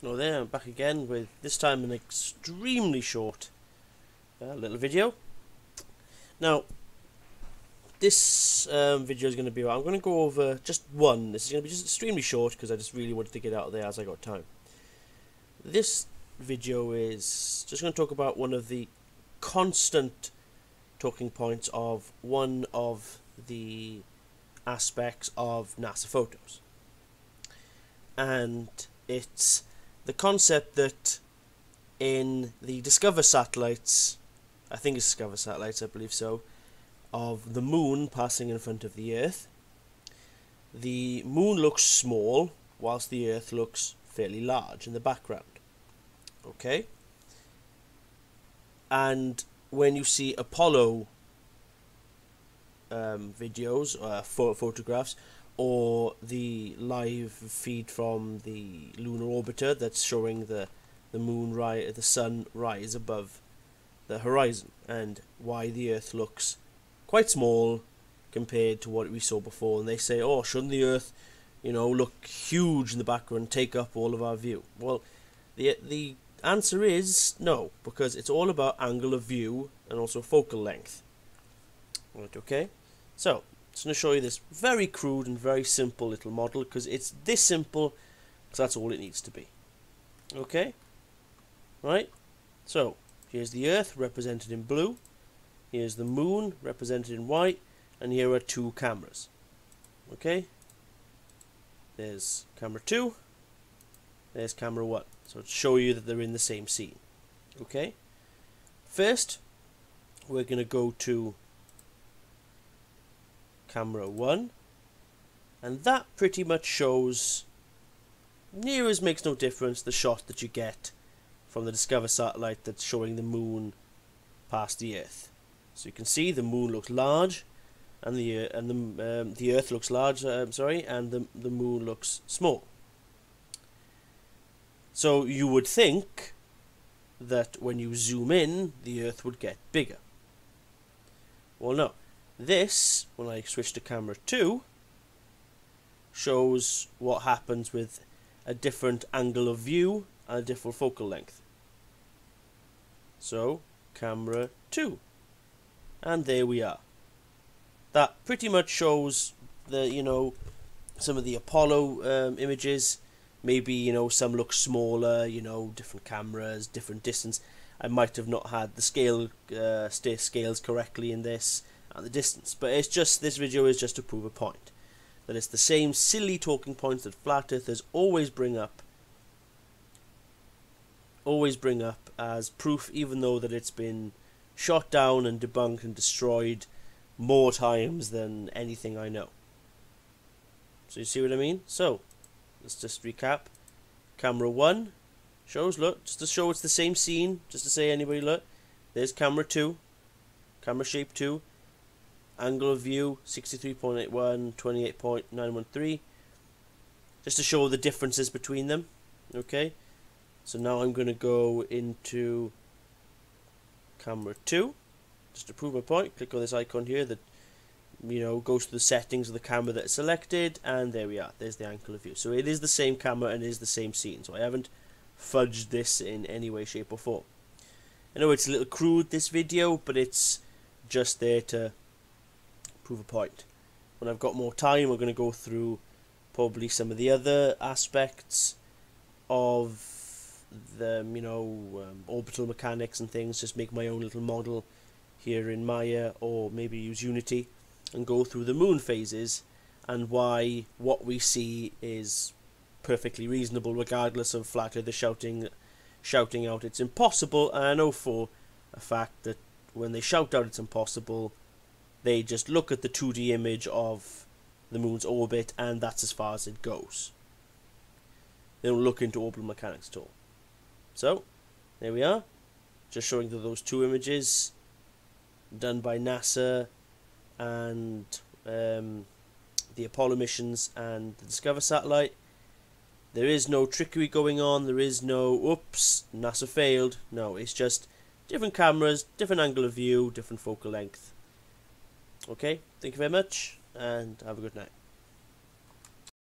Hello there, I'm back again with this time an extremely short little video. Now, this video is going to be, I'm going to go over just one. This is going to be just extremely short because I just really wanted to get out of there as I got time. This video is just going to talk about one of the constant talking points of one of the aspects of NASA photos. And it's the concept that in the Discover satellites, I think it's Discover satellites, I believe so, of the moon passing in front of the Earth, the moon looks small whilst the Earth looks fairly large in the background. Okay? And when you see Apollo videos, photographs, or the live feed from the lunar orbiter that's showing the moon the sun rise above the horizon, and why the Earth looks quite small compared to what we saw before, and they say, oh, shouldn't the Earth, look huge in the background, take up all of our view? Well, the answer is no, because it's all about angle of view and also focal length. Right, okay? So, I'm going to show you this very crude and very simple little model, because it's this simple, because that's all it needs to be. Okay? Right? So, here's the Earth represented in blue, here's the moon represented in white, and here are two cameras. Okay? There's camera 2, there's camera 1. So, to show you that they're in the same scene. Okay? First, we're going to go to camera 1, and that pretty much shows, near as makes no difference, the shot that you get from the Discover satellite that's showing the moon past the Earth. So you can see the moon looks large, and the Earth looks large. And the moon looks small. So you would think that when you zoom in, the Earth would get bigger. Well, no. This, when I switch to camera 2, shows what happens with a different angle of view and a different focal length. So, camera 2. And there we are. That pretty much shows the, some of the Apollo images. Maybe, some look smaller, different cameras, different distance. I might have not had the scales correctly in this, and the distance, but it's just, this video is just to prove a point, that it's the same silly talking points that flat earthers always bring up as proof, even though that it's been shot down and debunked and destroyed more times than anything I know. So you see what I mean? So let's just recap. Camera 1 shows, look, just to show it's the same scene, just to say anybody, look, there's camera 2, camera shape 2, angle of view 63.81, 28.913, just to show the differences between them. Okay, so now I'm going to go into camera 2 just to prove my point. Click on this icon here that goes to the settings of the camera that is selected, and there we are, there's the angle of view. So it is the same camera and it is the same scene, so I haven't fudged this in any way, shape or form. I know it's a little crude, this video, but it's just there to prove a point. When I've got more time, we're going to go through probably some of the other aspects of the orbital mechanics and things. Just make my own little model here in Maya, or maybe use Unity, and go through the moon phases and why what we see is perfectly reasonable, regardless of flat earthers shouting out it's impossible. And I know for a fact that when they shout out it's impossible, they just look at the 2D image of the moon's orbit, and that's as far as it goes. They don't look into orbital mechanics at all. So, there we are. Just showing those two images done by NASA and the Apollo missions and the Discover satellite. There is no trickery going on. There is no, oops, NASA failed. No, it's just different cameras, different angle of view, different focal length. Okay, thank you very much, and have a good night.